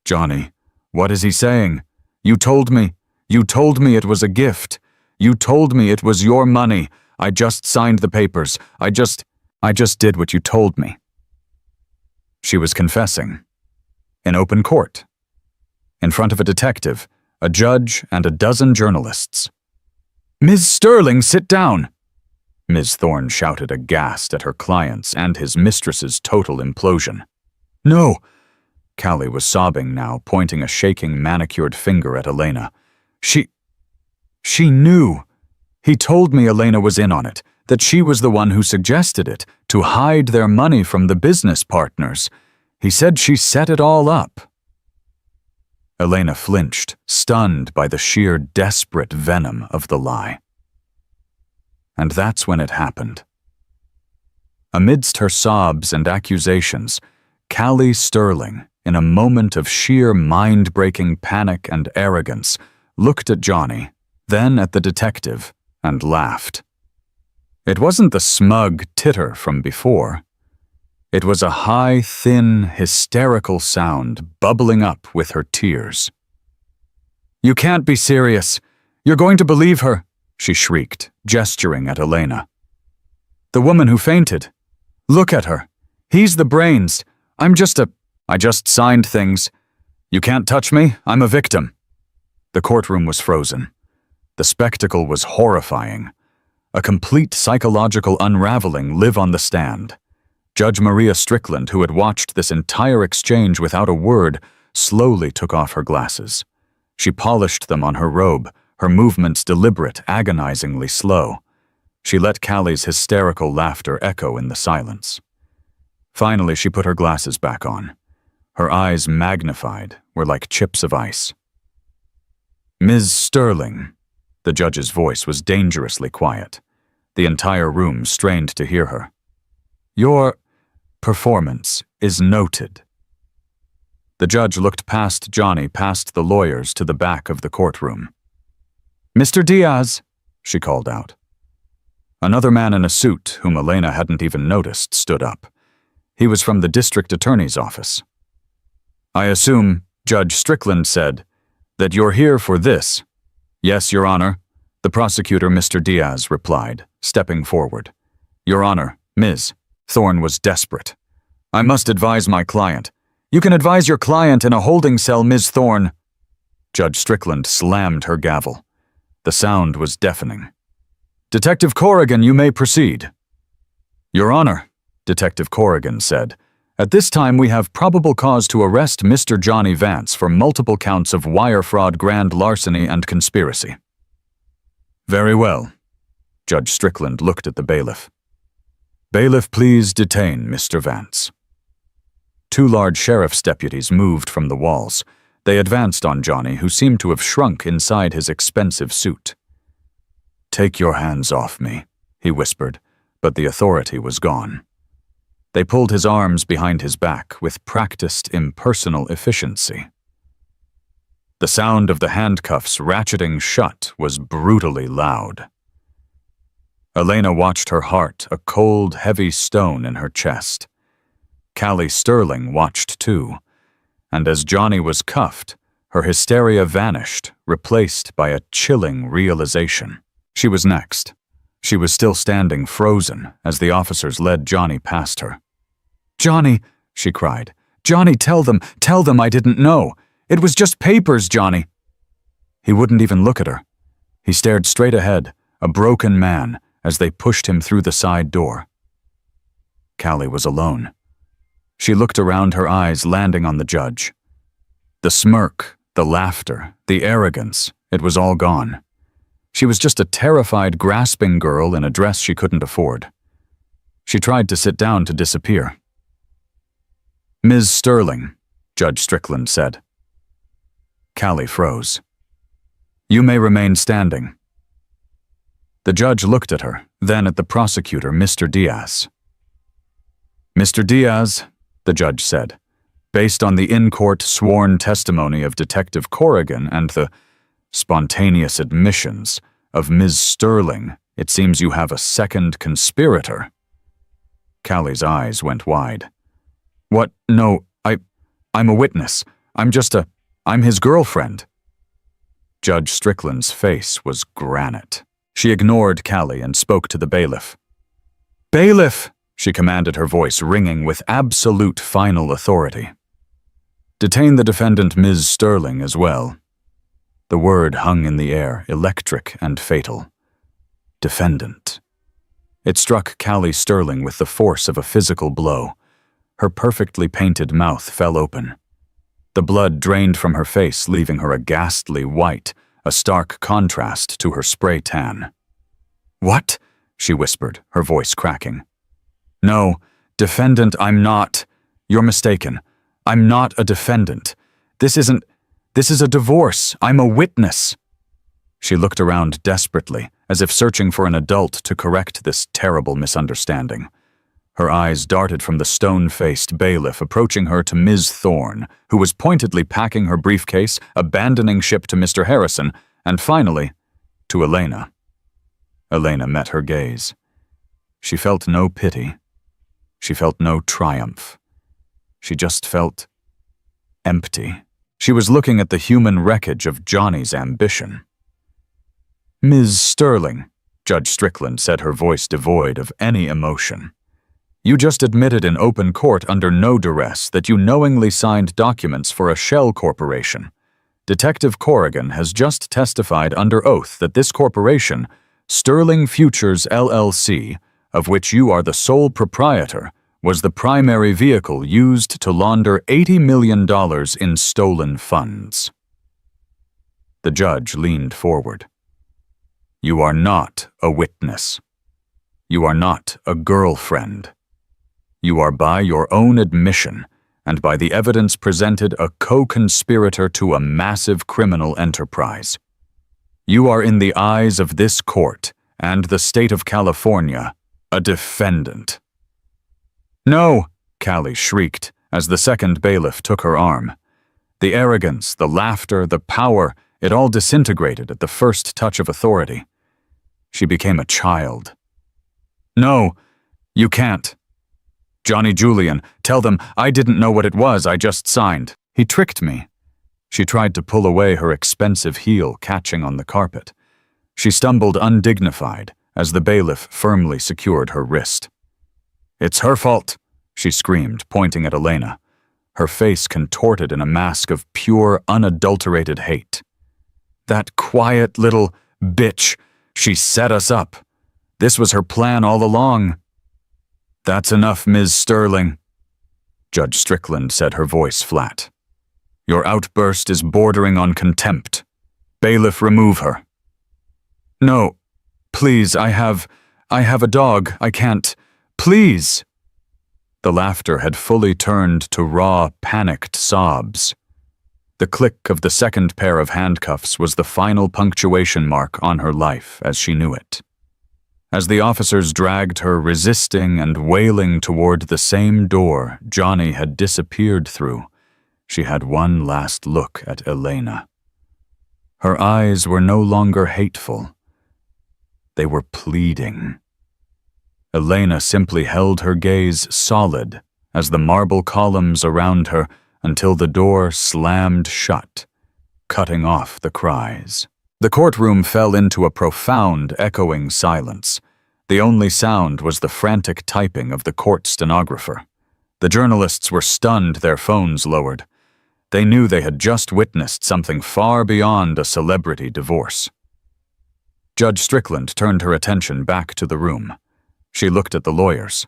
Speaker 1: Johnny, what is he saying? You told me it was a gift. You told me it was your money. I just signed the papers. I just did what you told me. She was confessing. In open court. In front of a detective, a judge, and a dozen journalists. Ms. Sterling, sit down! Ms. Thorne shouted aghast at her client's and his mistress's total implosion. No! Callie was sobbing now, pointing a shaking, manicured finger at Elena. She knew. He told me Elena was in on it, that she was the one who suggested it, to hide their money from the business partners. He said she set it all up. Elena flinched, stunned by the sheer desperate venom of the lie. And that's when it happened. Amidst her sobs and accusations, Callie Sterling, in a moment of sheer mind-breaking panic and arrogance, looked at Johnny, then at the detective, and laughed. It wasn't the smug titter from before. It was a high, thin, hysterical sound bubbling up with her tears. You can't be serious. You're going to believe her, she shrieked, gesturing at Elena. The woman who fainted. Look at her. He's the brains. I just signed things. You can't touch me. I'm a victim. The courtroom was frozen. The spectacle was horrifying. A complete psychological unraveling live on the stand. Judge Maria Strickland, who had watched this entire exchange without a word, slowly took off her glasses. She polished them on her robe, her movements deliberate, agonizingly slow. She let Callie's hysterical laughter echo in the silence. Finally, she put her glasses back on. Her eyes, magnified, were like chips of ice. Ms. Sterling. The judge's voice was dangerously quiet. The entire room strained to hear her. Your performance is noted. The judge looked past Johnny, past the lawyers, to the back of the courtroom. Mr. Diaz, she called out. Another man in a suit, whom Elena hadn't even noticed, stood up. He was from the district attorney's office. I assume, Judge Strickland said, that you're here for this. Yes, Your Honor, the prosecutor, Mr. Diaz, replied, stepping forward. Your Honor, Ms. Thorne was desperate. I must advise my client. You can advise your client in a holding cell, Ms. Thorne. Judge Strickland slammed her gavel. The sound was deafening. Detective Corrigan, you may proceed. Your Honor, Detective Corrigan said. "At this time, we have probable cause to arrest Mr. Johnny Vance for multiple counts of wire fraud, grand larceny, and conspiracy." "Very well." Judge Strickland looked at the bailiff. "Bailiff, please detain Mr. Vance." Two large sheriff's deputies moved from the walls. They advanced on Johnny, who seemed to have shrunk inside his expensive suit. "Take your hands off me," he whispered, but the authority was gone. They pulled his arms behind his back with practiced impersonal efficiency. The sound of the handcuffs ratcheting shut was brutally loud. Elena watched her heart, a cold, heavy stone in her chest. Callie Sterling watched too, and as Johnny was cuffed, her hysteria vanished, replaced by a chilling realization. She was next. She was still standing frozen as the officers led Johnny past her. "Johnny," she cried. "Johnny, tell them I didn't know. It was just papers, Johnny." He wouldn't even look at her. He stared straight ahead, a broken man, as they pushed him through the side door. Callie was alone. She looked around, her eyes landing on the judge. The smirk, the laughter, the arrogance, it was all gone. She was just a terrified, grasping girl in a dress she couldn't afford. She tried to sit down to disappear. "Ms. Sterling," Judge Strickland said. Callie froze. "You may remain standing." The judge looked at her, then at the prosecutor, Mr. Diaz. "Mr. Diaz," the judge said, "based on the in-court sworn testimony of Detective Corrigan and the spontaneous admissions of Ms. Sterling, it seems you have a second conspirator." Callie's eyes went wide. "What? No, I'm a witness. I'm his girlfriend." Judge Strickland's face was granite. She ignored Callie and spoke to the bailiff. "Bailiff!" she commanded, her voice ringing with absolute final authority. "Detain the defendant, Ms. Sterling, as well." The word hung in the air, electric and fatal. Defendant. It struck Callie Sterling with the force of a physical blow. Her perfectly painted mouth fell open. The blood drained from her face, leaving her a ghastly white, a stark contrast to her spray tan. "What?" she whispered, her voice cracking. "No, defendant, I'm not. You're mistaken. I'm not a defendant. This is a divorce. I'm a witness." She looked around desperately, as if searching for an adult to correct this terrible misunderstanding. Her eyes darted from the stone-faced bailiff, approaching her to Ms. Thorne, who was pointedly packing her briefcase, abandoning ship to Mr. Harrison, and finally, to Elena. Elena met her gaze. She felt no pity. She felt no triumph. She just felt empty. She was looking at the human wreckage of Johnny's ambition. "Ms. Sterling," Judge Strickland said, her voice devoid of any emotion. "You just admitted in open court under no duress that you knowingly signed documents for a shell corporation. Detective Corrigan has just testified under oath that this corporation, Sterling Futures LLC, of which you are the sole proprietor, was the primary vehicle used to launder $80 million in stolen funds." The judge leaned forward. "You are not a witness. You are not a girlfriend. You are, by your own admission and by the evidence presented, a co-conspirator to a massive criminal enterprise. You are, in the eyes of this court and the state of California, a defendant." "No!" Callie shrieked as the second bailiff took her arm. The arrogance, the laughter, the power, it all disintegrated at the first touch of authority. She became a child. "No, you can't. Johnny Julian, tell them I didn't know what it was I just signed. He tricked me." She tried to pull away, her expensive heel catching on the carpet. She stumbled undignified as the bailiff firmly secured her wrist. "It's her fault," she screamed, pointing at Elena. Her face contorted in a mask of pure, unadulterated hate. "That quiet little bitch, she set us up. This was her plan all along." "That's enough, Ms. Sterling," Judge Strickland said, her voice flat. "Your outburst is bordering on contempt. Bailiff, remove her." "No, please, I have a dog. I can't. Please." The laughter had fully turned to raw, panicked sobs. The click of the second pair of handcuffs was the final punctuation mark on her life as she knew it. As the officers dragged her resisting and wailing toward the same door Johnny had disappeared through, she had one last look at Elena. Her eyes were no longer hateful. They were pleading. Elena simply held her gaze solid as the marble columns around her until the door slammed shut, cutting off the cries. The courtroom fell into a profound, echoing silence. The only sound was the frantic typing of the court stenographer. The journalists were stunned, their phones lowered. They knew they had just witnessed something far beyond a celebrity divorce. Judge Strickland turned her attention back to the room. She looked at the lawyers.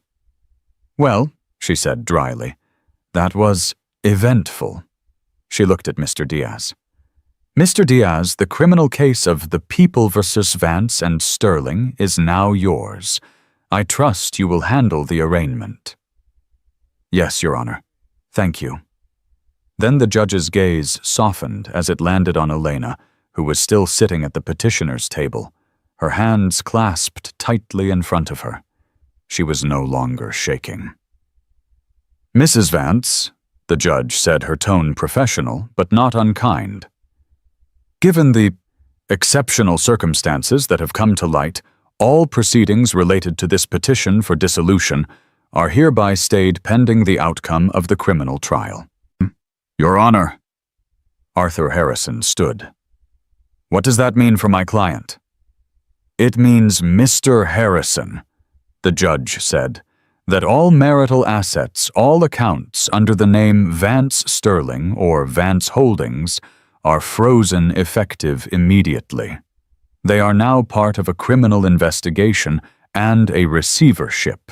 Speaker 1: "Well," she said dryly, "that was eventful." She looked at Mr. Diaz. "Mr. Diaz, the criminal case of the People versus Vance and Sterling is now yours. I trust you will handle the arraignment." "Yes, Your Honor. Thank you." Then the judge's gaze softened as it landed on Elena, who was still sitting at the petitioner's table, her hands clasped tightly in front of her. She was no longer shaking. "Mrs. Vance," the judge said, her tone professional but not unkind, "given the exceptional circumstances that have come to light, all proceedings related to this petition for dissolution are hereby stayed pending the outcome of the criminal trial." "Your Honor." Arthur Harrison stood. "What does that mean for my client?" "It means, Mr. Harrison," the judge said, "that all marital assets, all accounts under the name Vance Sterling or Vance Holdings are frozen effective immediately. They are now part of a criminal investigation and a receivership.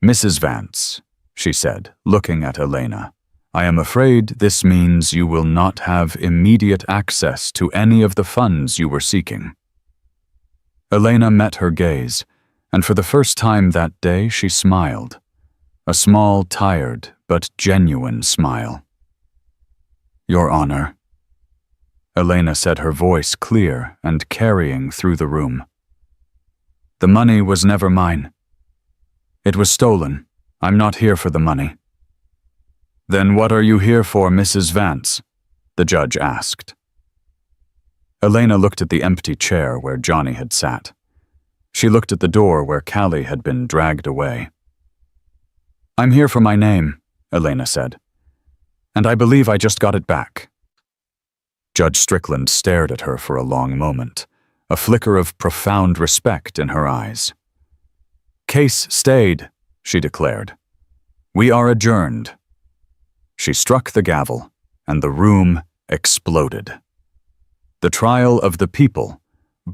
Speaker 1: Mrs. Vance," she said, looking at Elena, "I am afraid this means you will not have immediate access to any of the funds you were seeking." Elena met her gaze, and for the first time that day she smiled. A small, tired, but genuine smile. "Your Honor," Elena said, her voice clear and carrying through the room. "The money was never mine. It was stolen. I'm not here for the money." "Then what are you here for, Mrs. Vance?" the judge asked. Elena looked at the empty chair where Johnny had sat. She looked at the door where Callie had been dragged away. "I'm here for my name," Elena said, "and I believe I just got it back." Judge Strickland stared at her for a long moment, a flicker of profound respect in her eyes. "Case stayed," she declared. "We are adjourned." She struck the gavel, and the room exploded. The trial of the people,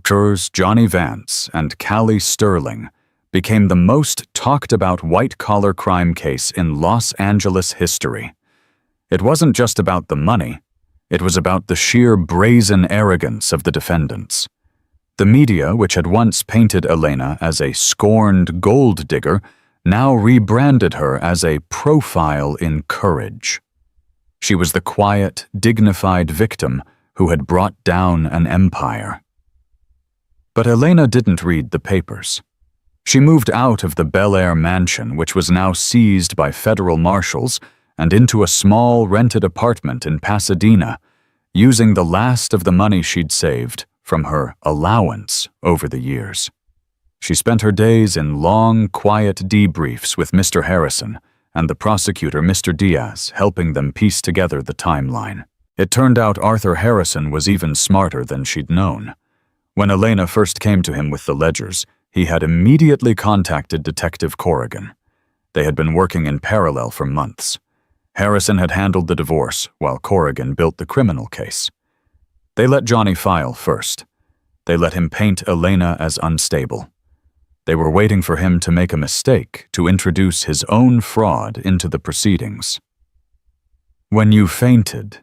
Speaker 1: jurors Johnny Vance and Callie Sterling, became the most talked-about white-collar crime case in Los Angeles history. It wasn't just about the money. It was about the sheer brazen arrogance of the defendants. The media, which had once painted Elena as a scorned gold digger, now rebranded her as a profile in courage. She was the quiet, dignified victim who had brought down an empire. But Elena didn't read the papers. She moved out of the Bel Air mansion, which was now seized by federal marshals, and into a small rented apartment in Pasadena, using the last of the money she'd saved from her allowance over the years. She spent her days in long, quiet debriefs with Mr. Harrison and the prosecutor, Mr. Diaz, helping them piece together the timeline. It turned out Arthur Harrison was even smarter than she'd known. When Elena first came to him with the ledgers, he had immediately contacted Detective Corrigan. They had been working in parallel for months. Harrison had handled the divorce, while Corrigan built the criminal case. They let Johnny file first. They let him paint Elena as unstable. They were waiting for him to make a mistake to introduce his own fraud into the proceedings. "When you fainted,"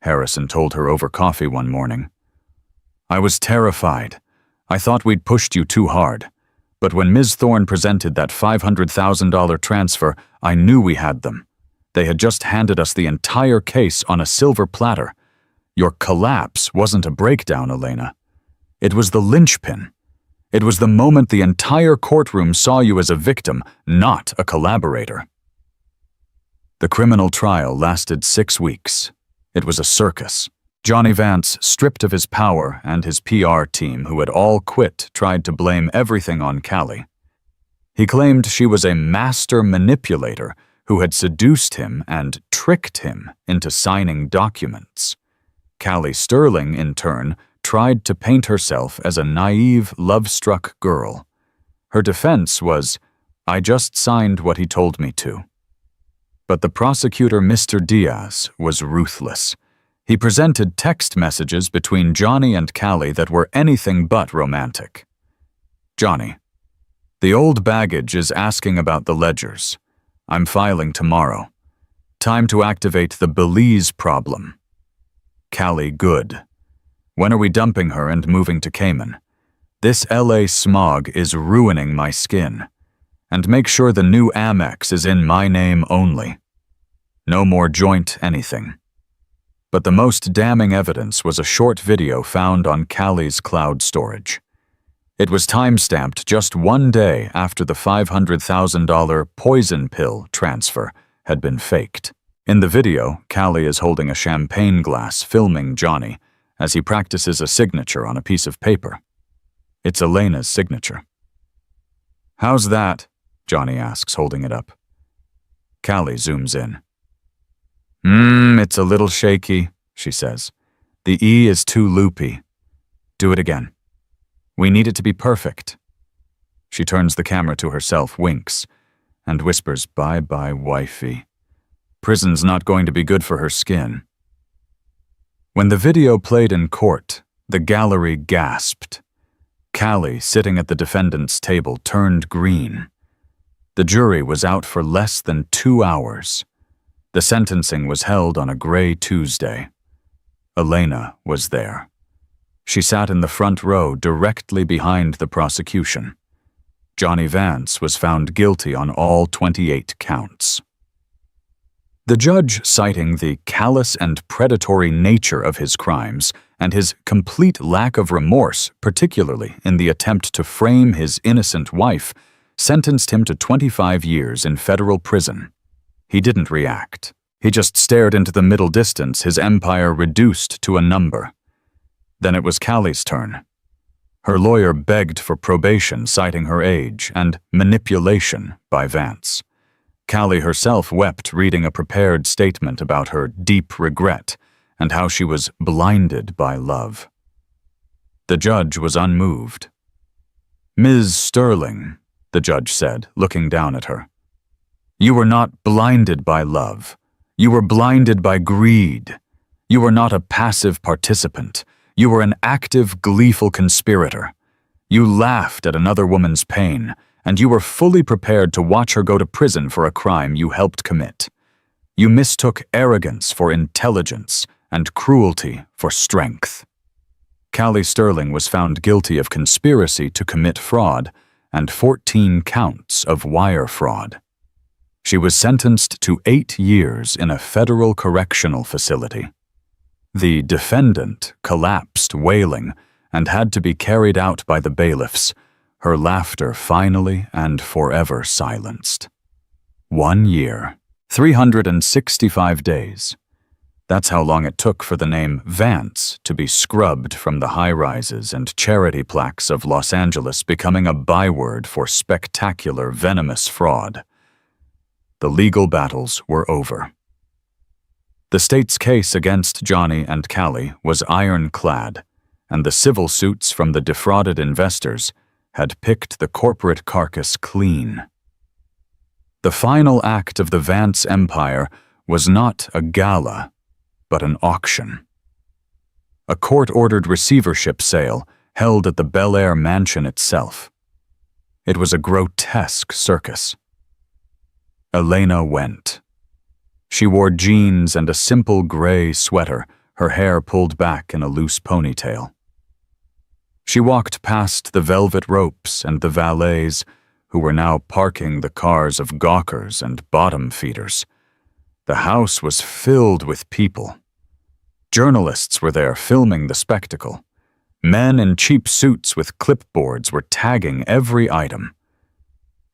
Speaker 1: Harrison told her over coffee one morning, "I was terrified. I thought we'd pushed you too hard. But when Ms. Thorne presented that $500,000 transfer, I knew we had them. They had just handed us the entire case on a silver platter. Your collapse wasn't a breakdown, Elena. It was the linchpin. It was the moment the entire courtroom saw you as a victim, not a collaborator." The criminal trial lasted 6 weeks. It was a circus. Johnny Vance, stripped of his power, and his PR team, who had all quit, tried to blame everything on Callie. He claimed she was a master manipulator who had seduced him and tricked him into signing documents. Callie Sterling, in turn, tried to paint herself as a naive, love-struck girl. Her defense was, "I just signed what he told me to." But the prosecutor, Mr. Diaz, was ruthless. He presented text messages between Johnny and Callie that were anything but romantic. "Johnny, the old baggage is asking about the ledgers. I'm filing tomorrow. Time to activate the Belize problem." Callie, "Good. When are we dumping her and moving to Cayman? This LA smog is ruining my skin. And make sure the new Amex is in my name only. No more joint anything." But the most damning evidence was a short video found on Callie's cloud storage. It was time-stamped just 1 day after the $500,000 poison pill transfer had been faked. In the video, Callie is holding a champagne glass filming Johnny as he practices a signature on a piece of paper. It's Elena's signature. "How's that?" Johnny asks, holding it up. Callie zooms in. It's a little shaky," she says. "The E is too loopy. Do it again. We need it to be perfect." She turns the camera to herself, winks, and whispers, "Bye-bye, wifey. Prison's not going to be good for her skin." When the video played in court, the gallery gasped. Callie, sitting at the defendant's table, turned green. The jury was out for less than 2 hours. The sentencing was held on a gray Tuesday. Elena was there. She sat in the front row directly behind the prosecution. Johnny Vance was found guilty on all 28 counts. The judge, citing the callous and predatory nature of his crimes and his complete lack of remorse, particularly in the attempt to frame his innocent wife, sentenced him to 25 years in federal prison. He didn't react. He just stared into the middle distance, his empire reduced to a number. Then it was Callie's turn. Her lawyer begged for probation, citing her age, and manipulation by Vance. Callie herself wept, reading a prepared statement about her deep regret and how she was blinded by love. The judge was unmoved. "Ms. Sterling," the judge said, looking down at her, "you were not blinded by love. You were blinded by greed. You were not a passive participant. You were an active, gleeful conspirator. You laughed at another woman's pain, and you were fully prepared to watch her go to prison for a crime you helped commit. You mistook arrogance for intelligence and cruelty for strength." Callie Sterling was found guilty of conspiracy to commit fraud and 14 counts of wire fraud. She was sentenced to 8 years in a federal correctional facility. The defendant collapsed, wailing, and had to be carried out by the bailiffs, her laughter finally and forever silenced. 1 year, 365 days. That's how long it took for the name Vance to be scrubbed from the high-rises and charity plaques of Los Angeles, becoming a byword for spectacular, venomous fraud. The legal battles were over. The state's case against Johnny and Callie was ironclad, and the civil suits from the defrauded investors had picked the corporate carcass clean. The final act of the Vance empire was not a gala, but an auction. A court-ordered receivership sale held at the Bel Air mansion itself. It was a grotesque circus. Elena went. She wore jeans and a simple gray sweater, her hair pulled back in a loose ponytail. She walked past the velvet ropes and the valets, who were now parking the cars of gawkers and bottom feeders. The house was filled with people. Journalists were there filming the spectacle. Men in cheap suits with clipboards were tagging every item.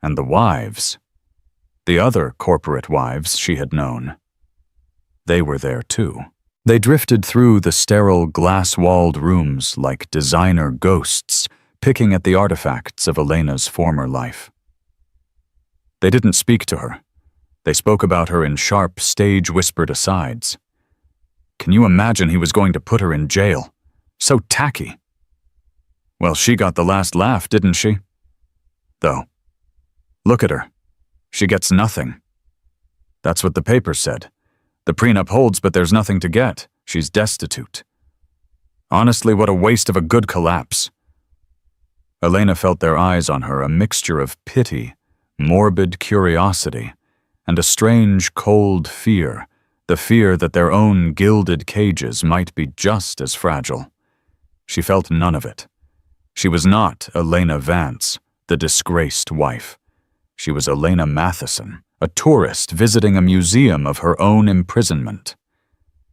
Speaker 1: And the wives, the other corporate wives she had known, they were there too. They drifted through the sterile glass-walled rooms like designer ghosts, picking at the artifacts of Elena's former life. They didn't speak to her. They spoke about her in sharp, stage-whispered asides. Can you imagine he was going to put her in jail? So tacky. Well, she got the last laugh, didn't she? Though, look at her. She gets nothing. That's what the paper said. The prenup holds, but there's nothing to get. She's destitute. Honestly, what a waste of a good collapse. Elena felt their eyes on her, a mixture of pity, morbid curiosity, and a strange, cold fear, the fear that their own gilded cages might be just as fragile. She felt none of it. She was not Elena Vance, the disgraced wife. She was Elena Matheson, a tourist visiting a museum of her own imprisonment.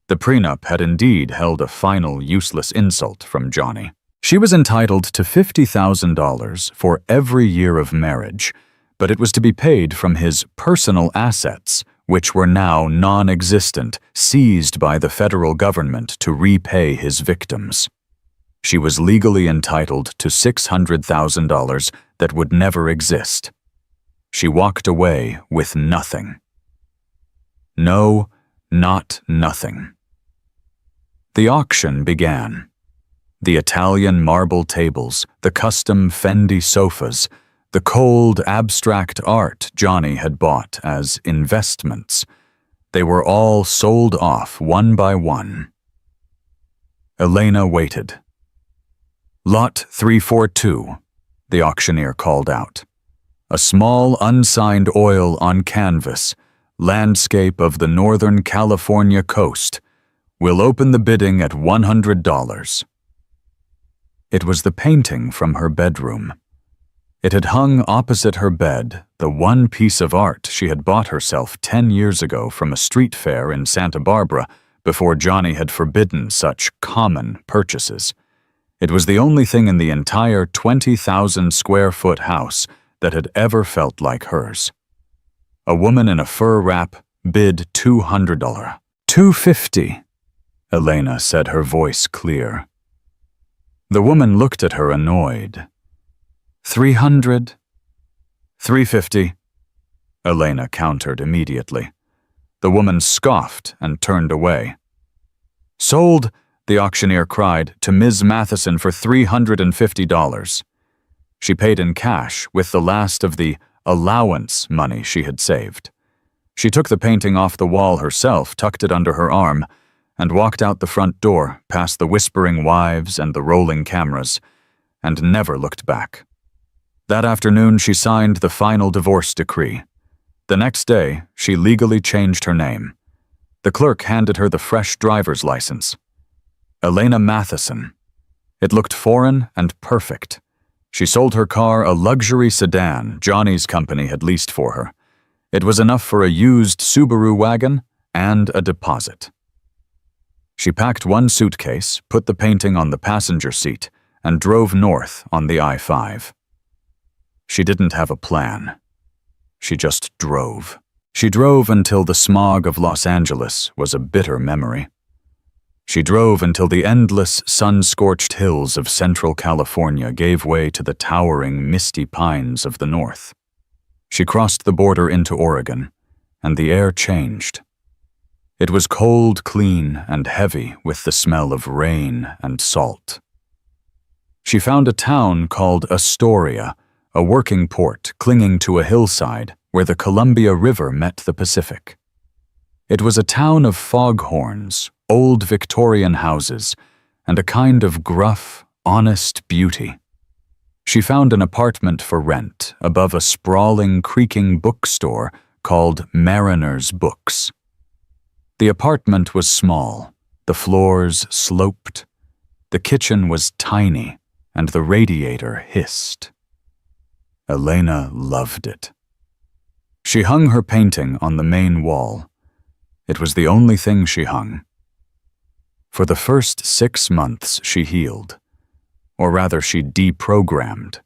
Speaker 1: The prenup had indeed held a final useless insult from Johnny. She was entitled to $50,000 for every year of marriage, but it was to be paid from his personal assets, which were now non-existent, seized by the federal government to repay his victims. She was legally entitled to $600,000 that would never exist. She walked away with nothing. No, not nothing. The auction began. The Italian marble tables, the custom Fendi sofas, the cold, abstract art Johnny had bought as investments. They were all sold off one by one. Elena waited. Lot 342, the auctioneer called out. A small, unsigned oil on canvas, landscape of the Northern California coast. We'll open the bidding at $100. It was the painting from her bedroom. It had hung opposite her bed, the one piece of art she had bought herself 10 years ago from a street fair in Santa Barbara, before Johnny had forbidden such common purchases. It was the only thing in the entire 20,000-square-foot house that had ever felt like hers. A woman in a fur wrap bid $200. $250, Elena said, her voice clear. The woman looked at her annoyed. $300? $350, Elena countered immediately. The woman scoffed and turned away. Sold, the auctioneer cried, to Ms. Matheson for $350. She paid in cash with the last of the allowance money she had saved. She took the painting off the wall herself, tucked it under her arm, and walked out the front door, past the whispering wives and the rolling cameras, and never looked back. That afternoon she signed the final divorce decree. The next day, she legally changed her name. The clerk handed her the fresh driver's license. Elena Matheson. It looked foreign and perfect. She sold her car, a luxury sedan Johnny's company had leased for her. It was enough for a used Subaru wagon and a deposit. She packed one suitcase, put the painting on the passenger seat, and drove north on the I-5. She didn't have a plan. She just drove. She drove until the smog of Los Angeles was a bitter memory. She drove until the endless, sun-scorched hills of Central California gave way to the towering, misty pines of the north. She crossed the border into Oregon, and the air changed. It was cold, clean, and heavy with the smell of rain and salt. She found a town called Astoria, a working port clinging to a hillside where the Columbia River met the Pacific. It was a town of foghorns, old Victorian houses, and a kind of gruff, honest beauty. She found an apartment for rent above a sprawling, creaking bookstore called Mariner's Books. The apartment was small, the floors sloped, the kitchen was tiny, and the radiator hissed. Elena loved it. She hung her painting on the main wall. It was the only thing she hung. For the first 6 months she healed, or rather she deprogrammed.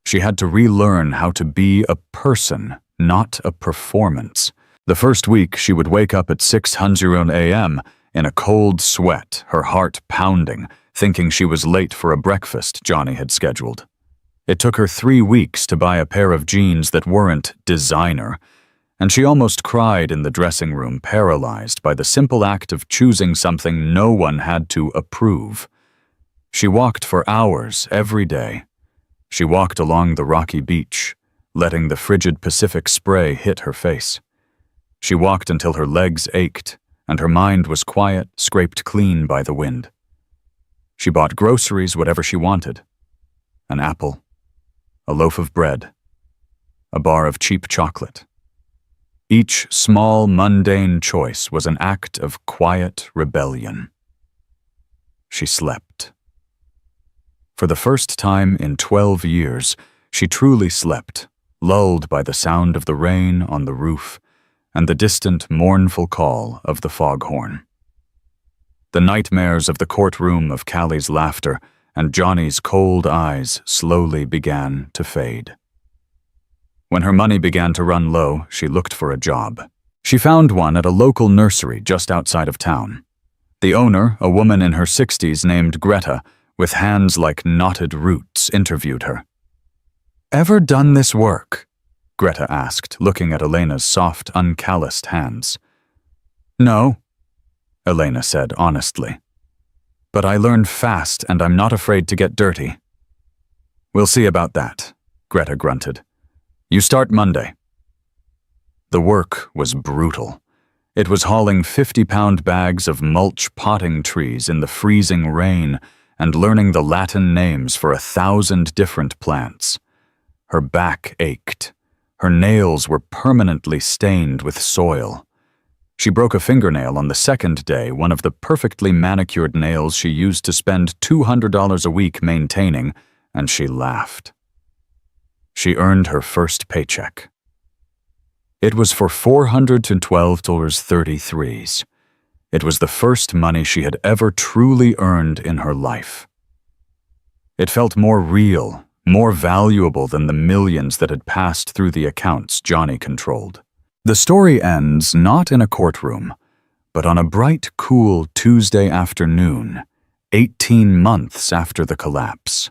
Speaker 1: She had to relearn how to be a person, not a performance. The first week she would wake up at 6:00 a.m. in a cold sweat, her heart pounding, thinking she was late for a breakfast Johnny had scheduled. It took her 3 weeks to buy a pair of jeans that weren't designer, and she almost cried in the dressing room, paralyzed by the simple act of choosing something no one had to approve. She walked for hours every day. She walked along the rocky beach, letting the frigid Pacific spray hit her face. She walked until her legs ached, and her mind was quiet, scraped clean by the wind. She bought groceries, whatever she wanted. An apple, a loaf of bread, a bar of cheap chocolate. Each small, mundane choice was an act of quiet rebellion. She slept. For the first time in 12 years, she truly slept, lulled by the sound of the rain on the roof and the distant, mournful call of the foghorn. The nightmares of the courtroom of Callie's laughter and Johnny's cold eyes slowly began to fade. When her money began to run low, she looked for a job. She found one at a local nursery just outside of town. The owner, a woman in her 60s named Greta, with hands like knotted roots, interviewed her. "Ever done this work?" Greta asked, looking at Elena's soft, uncalloused hands. "No," Elena said honestly. "But I learned fast and I'm not afraid to get dirty." "We'll see about that," Greta grunted. "You start Monday." The work was brutal. It was hauling 50-pound bags of mulch potting trees in the freezing rain and learning the Latin names for 1,000 different plants. Her back ached. Her nails were permanently stained with soil. She broke a fingernail on the second day, one of the perfectly manicured nails she used to spend $200 a week maintaining, and she laughed. She earned her first paycheck. It was for $412.33. It was the first money she had ever truly earned in her life. It felt more real, more valuable than the millions that had passed through the accounts Johnny controlled. The story ends not in a courtroom, but on a bright, cool Tuesday afternoon, 18 months after the collapse.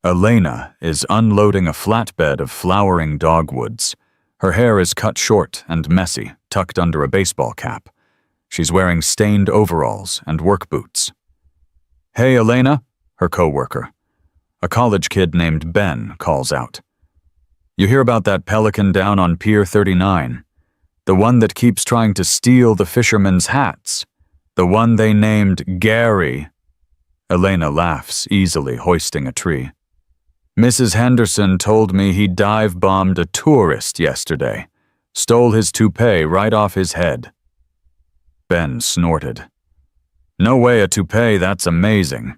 Speaker 1: Elena is unloading a flatbed of flowering dogwoods. Her hair is cut short and messy, tucked under a baseball cap. She's wearing stained overalls and work boots. "Hey, Elena," her coworker, a college kid named Ben, calls out. "You hear about that pelican down on Pier 39? The one that keeps trying to steal the fishermen's hats? The one they named Gary?" Elena laughs easily, hoisting a tree. "Mrs. Henderson told me he dive-bombed a tourist yesterday. Stole his toupee right off his head." Ben snorted. "No way a toupee, that's amazing."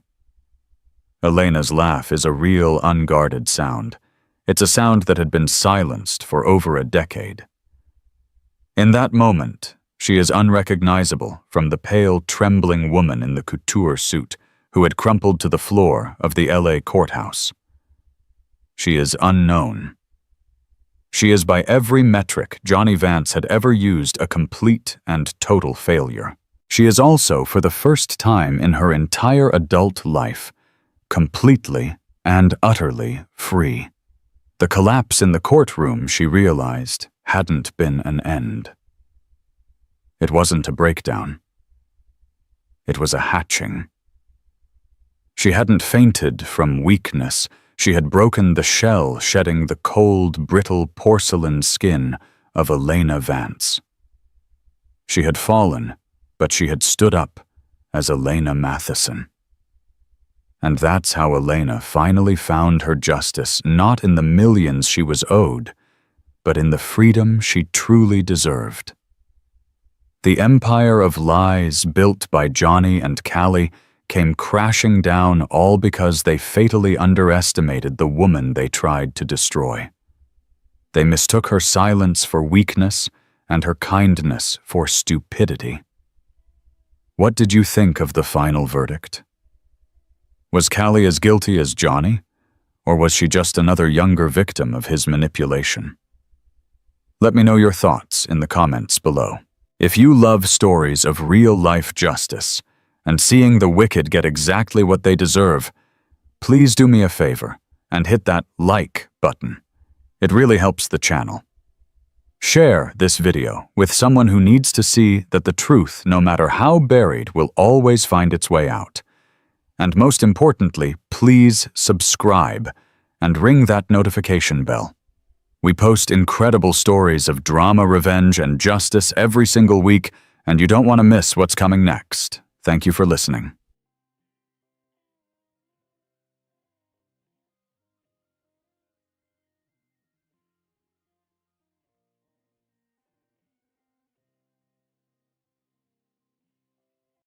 Speaker 1: Elena's laugh is a real, unguarded sound. It's a sound that had been silenced for over a decade. In that moment, she is unrecognizable from the pale, trembling woman in the couture suit who had crumpled to the floor of the LA courthouse. She is unknown. She is by every metric Johnny Vance had ever used a complete and total failure. She is also, for the first time in her entire adult life, completely and utterly free. The collapse in the courtroom, she realized, hadn't been an end. It wasn't a breakdown. It was a hatching. She hadn't fainted from weakness. She had broken the shell, shedding the cold, brittle porcelain skin of Elena Vance. She had fallen, but she had stood up as Elena Matheson. And that's how Elena finally found her justice, not in the millions she was owed, but in the freedom she truly deserved. The empire of lies built by Johnny and Callie came crashing down all because they fatally underestimated the woman they tried to destroy. They mistook her silence for weakness and her kindness for stupidity. What did you think of the final verdict? Was Callie as guilty as Johnny, or was she just another younger victim of his manipulation? Let me know your thoughts in the comments below. If you love stories of real-life justice and seeing the wicked get exactly what they deserve, please do me a favor and hit that like button. It really helps the channel. Share this video with someone who needs to see that the truth, no matter how buried, will always find its way out. And most importantly, please subscribe and ring that notification bell. We post incredible stories of drama, revenge, and justice every single week, and you don't want to miss what's coming next. Thank you for listening.